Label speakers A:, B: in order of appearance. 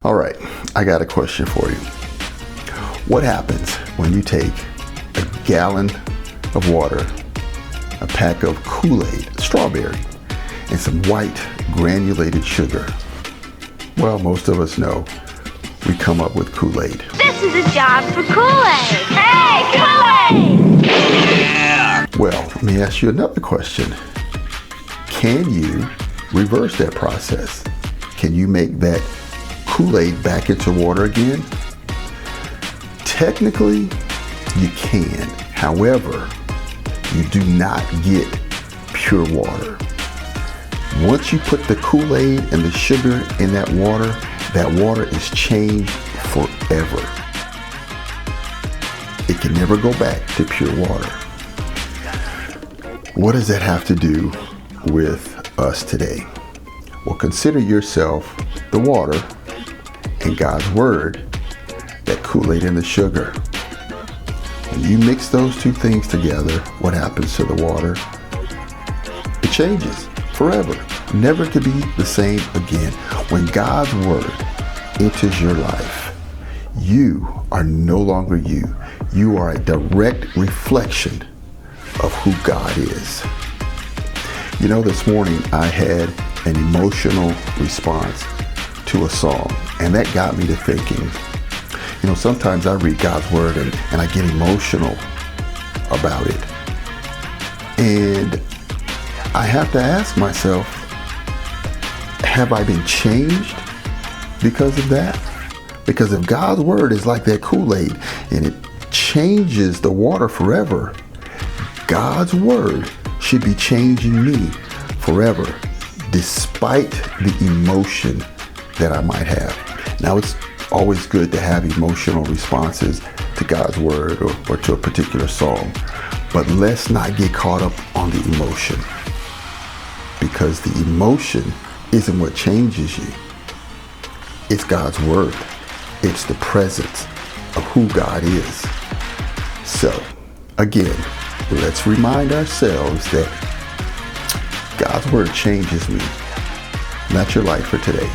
A: All right, I got a question for you. What happens when you take a gallon of water, a pack of Kool-Aid, strawberry, and some white granulated sugar? Well, most of us know we come up with Kool-Aid.
B: This is a job for Kool-Aid. Hey, Kool-Aid!
A: Yeah. Well, let me ask you another question. Can you reverse that process? Can you make that Kool-Aid back into water again? Technically, you can. However, you do not get pure water. Once you put the Kool-Aid and the sugar in that water is changed forever. It can never go back to pure water. What does that have to do with us today? Well, consider yourself the water and God's word, that Kool-Aid and the sugar. When you mix those two things together, what happens to the water? It changes forever, never to be the same again. When God's word enters your life, you are no longer you. You are a direct reflection of who God is. You know, this morning I had an emotional response to a song, and that got me to thinking. You know, sometimes I read God's word and I get emotional about it. And I have to ask myself, have I been changed because of that? Because if God's word is like that Kool-Aid and it changes the water forever, God's word should be changing me forever, despite the emotion that I might have. Now, it's always good to have emotional responses to God's word or to a particular song, but let's not get caught up on the emotion, because the emotion isn't what changes you. It's God's word. It's the presence of who God is. So, again, let's remind ourselves that God's word changes me, not your life for today.